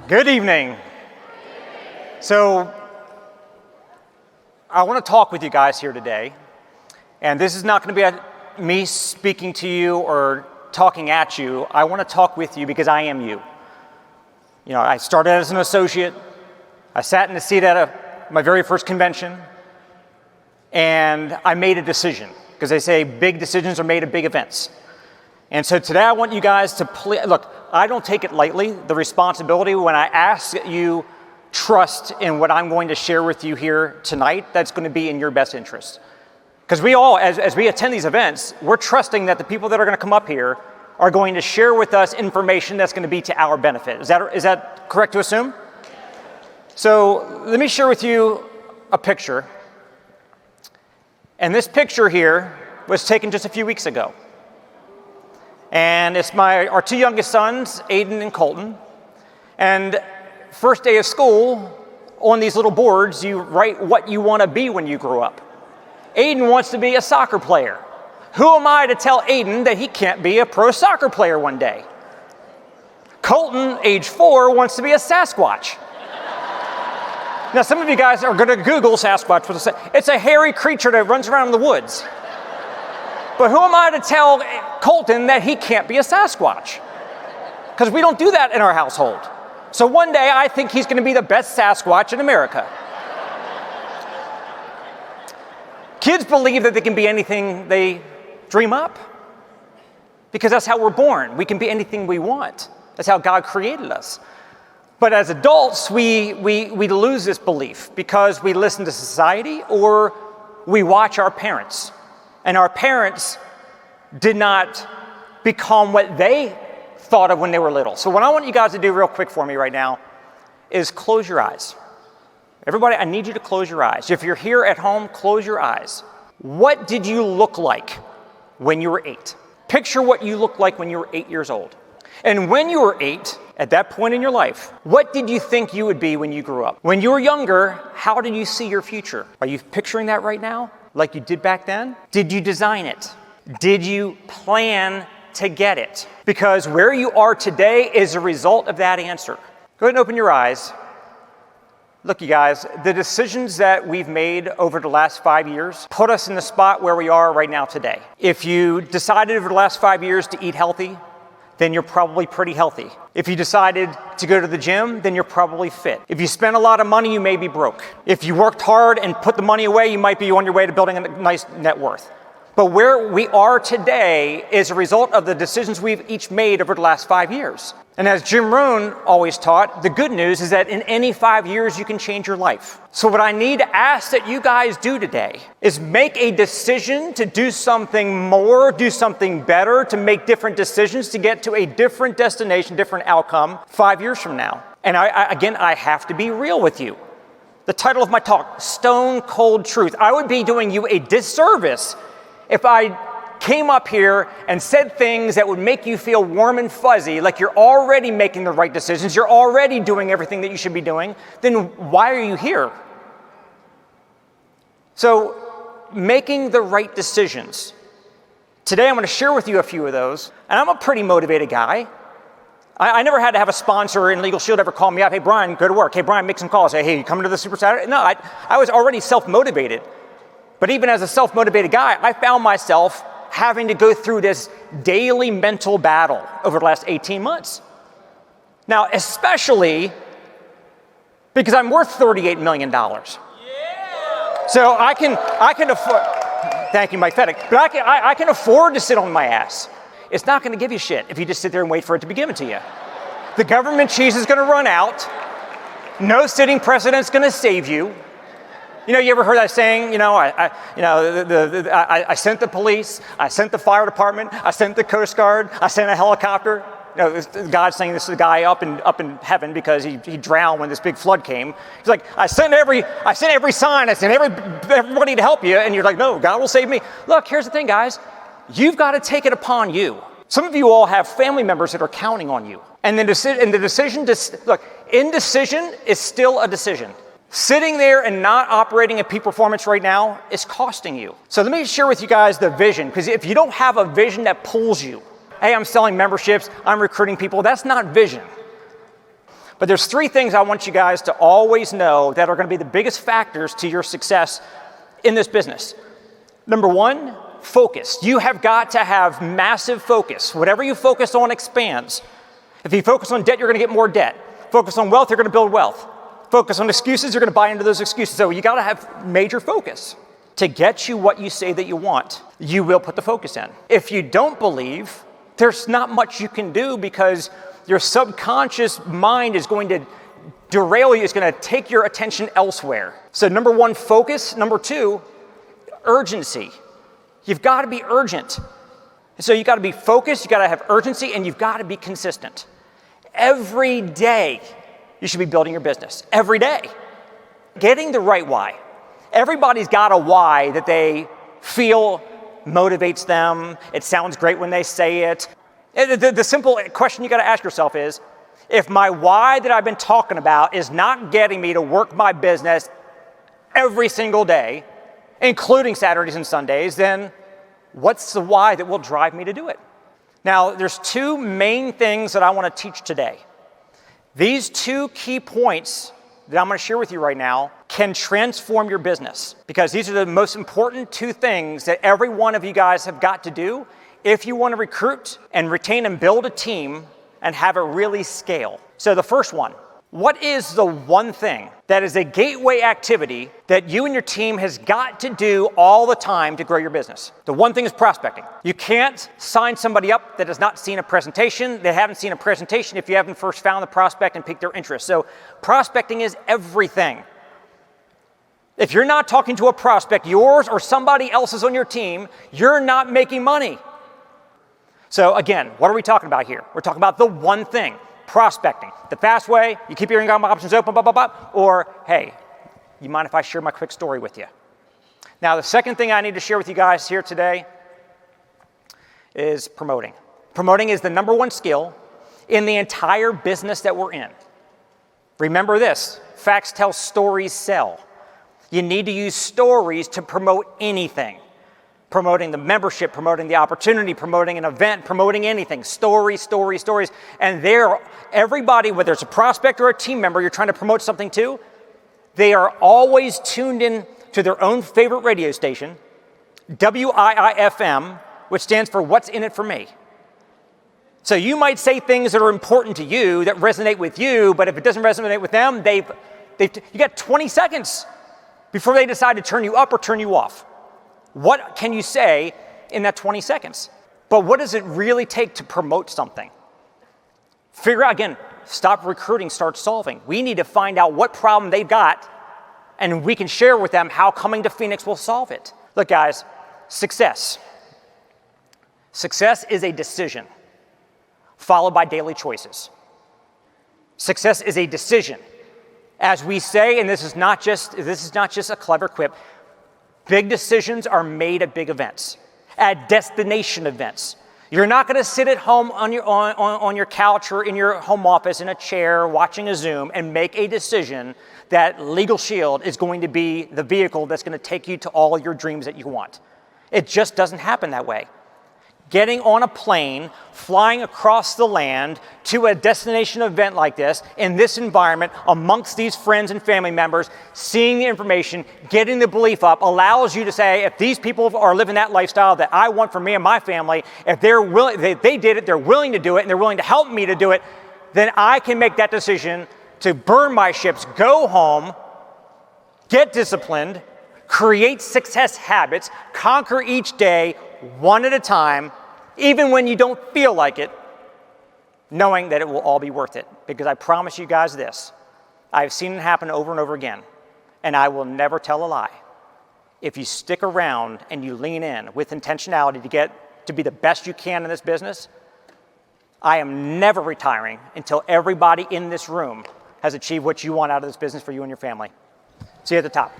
Good evening. So, I want to talk with you guys here today, and this is not going to be me speaking to you or talking at you. I want to talk with you because I am you. You know, I started as an associate. I sat in the seat at my very first convention, and I made a decision, because they say big decisions are made at big events. And so today I want you guys to look, I don't take it lightly, the responsibility when I ask that you trust in what I'm going to share with you here tonight, that's going to be in your best interest. Because we all, as we attend these events, we're trusting that the people that are going to come up here are going to share with us information that's going to be to our benefit. Is that correct to assume? So let me share with you a picture. And this picture here was taken just a few weeks ago. And it's our two youngest sons, Aiden and Colton. And first day of school, on these little boards, you write what you want to be when you grow up. Aiden wants to be a soccer player. Who am I to tell Aiden that he can't be a pro soccer player one day? Colton, age 4, wants to be a Sasquatch. Now, some of you guys are going to Google Sasquatch. It's a hairy creature that runs around in the woods. But who am I to tell Colton that he can't be a Sasquatch? Because we don't do that in our household. So one day, I think he's going to be the best Sasquatch in America. Kids believe that they can be anything they dream up. Because that's how we're born. We can be anything we want. That's how God created us. But as adults, we lose this belief because we listen to society or we watch our parents. And our parents did not become what they thought of when they were little. So what I want you guys to do real quick for me right now is close your eyes. Everybody, I need you to close your eyes. If you're here at home, close your eyes. What did you look like when you were 8? Picture what you looked like when you were 8 years old. And when you were 8, at that point in your life, what did you think you would be when you grew up? When you were younger, how did you see your future? Are you picturing that right now, like you did back then? Did you design it? Did you plan to get it? Because where you are today is a result of that answer. Go ahead and open your eyes. Look, you guys, the decisions that we've made over the last 5 years put us in the spot where we are right now today. If you decided over the last 5 years to eat healthy, then you're probably pretty healthy. If you decided to go to the gym, then you're probably fit. If you spent a lot of money, you may be broke. If you worked hard and put the money away, you might be on your way to building a nice net worth. But where we are today is a result of the decisions we've each made over the last 5 years. And as Jim Rohn always taught, the good news is that in any 5 years, you can change your life. So what I need to ask that you guys do today is make a decision to do something more, do something better, to make different decisions, to get to a different destination, different outcome 5 years from now. And I have to be real with you. The title of my talk, Stone Cold Truth. I would be doing you a disservice if I came up here and said things that would make you feel warm and fuzzy, like you're already making the right decisions, you're already doing everything that you should be doing, then why are you here? So, making the right decisions. Today I'm going to share with you a few of those, and I'm a pretty motivated guy. I never had to have a sponsor in Legal Shield ever call me up, hey Brian, go to work, hey Brian, make some calls, hey, you coming to the Super Saturday? No, I was already self-motivated. But even as a self-motivated guy, I found myself having to go through this daily mental battle over the last 18 months. Now, especially because I'm worth $38 million. Yeah. So I can afford, thank you, Mike Fettick, but I can afford to sit on my ass. It's not going to give you shit if you just sit there and wait for it to be given to you. The government cheese is going to run out. No sitting president's going to save you. You know, you ever heard that saying, I sent the police, I sent the fire department, I sent the Coast Guard, I sent a helicopter. You know, God's saying this is a guy up in heaven because he drowned when this big flood came. He's like, I sent every sign, I sent everybody to help you, and you're like, no, God will save me. Look, here's the thing, guys. You've got to take it upon you. Some of you all have family members that are counting on you. And indecision is still a decision. Sitting there and not operating at peak performance right now is costing you. So let me share with you guys the vision, because if you don't have a vision that pulls you, hey, I'm selling memberships, I'm recruiting people, that's not vision. But there's 3 things I want you guys to always know that are going to be the biggest factors to your success in this business. Number 1, focus. You have got to have massive focus. Whatever you focus on expands. If you focus on debt, you're going to get more debt. Focus on wealth, you're going to build wealth. Focus on excuses, you're going to buy into those excuses. So you got to have major focus. To get you what you say that you want, you will put the focus in. If you don't believe, there's not much you can do because your subconscious mind is going to derail you. It's going to take your attention elsewhere. So number 1, focus. Number 2, urgency. You've got to be urgent. So you've got to be focused, you've got to have urgency, and you've got to be consistent. Every day, you should be building your business. Every day. Getting the right why. Everybody's got a why that they feel motivates them. It sounds great when they say it. The simple question you got to ask yourself is, if my why that I've been talking about is not getting me to work my business every single day, including Saturdays and Sundays, then what's the why that will drive me to do it? Now, there's 2 main things that I want to teach today. These 2 key points that I'm going to share with you right now can transform your business, because these are the most important 2 things that every one of you guys have got to do if you want to recruit and retain and build a team and have it really scale. So the first one, what is the one thing that is a gateway activity that you and your team has got to do all the time to grow your business? The one thing is prospecting. You can't sign somebody up that has not seen a presentation. They haven't seen a presentation if you haven't first found the prospect and piqued their interest. So prospecting is everything. If you're not talking to a prospect, yours or somebody else's on your team, you're not making money. So again, what are we talking about here? We're talking about the one thing. Prospecting. The fast way, you keep your income options open, blah, blah, blah, or, hey, you mind if I share my quick story with you? Now, the second thing I need to share with you guys here today is promoting. Promoting is the number 1 skill in the entire business that we're in. Remember this, facts tell, stories sell. You need to use stories to promote anything. Promoting the membership, promoting the opportunity, promoting an event, promoting anything. Stories, stories, stories. And everybody, whether it's a prospect or a team member you're trying to promote something to, they are always tuned in to their own favorite radio station, WIIFM, which stands for What's in It for Me. So you might say things that are important to you, that resonate with you, but if it doesn't resonate with them, you got 20 seconds before they decide to turn you up or turn you off. What can you say in that 20 seconds? But what does it really take to promote something? Figure out, again, stop recruiting, start solving. We need to find out what problem they've got, and we can share with them how coming to Phoenix will solve it. Look, guys, success. Success is a decision followed by daily choices. Success is a decision. As we say, and this is not just a clever quip, big decisions are made at big events, at destination events. You're not going to sit at home on your couch or in your home office in a chair watching a Zoom and make a decision that Legal Shield is going to be the vehicle that's going to take you to all your dreams that you want. It just doesn't happen that way. Getting on a plane, flying across the land to a destination event like this, in this environment, amongst these friends and family members, seeing the information, getting the belief up, allows you to say, if these people are living that lifestyle that I want for me and my family, if they're willing, they did it, they're willing to do it, and they're willing to help me to do it, then I can make that decision to burn my ships, go home, get disciplined, create success habits, conquer each day, one at a time, even when you don't feel like it, knowing that it will all be worth it. Because I promise you guys this, I've seen it happen over and over again, and I will never tell a lie. If you stick around and you lean in with intentionality to get to be the best you can in this business, I am never retiring until everybody in this room has achieved what you want out of this business for you and your family. See you at the top.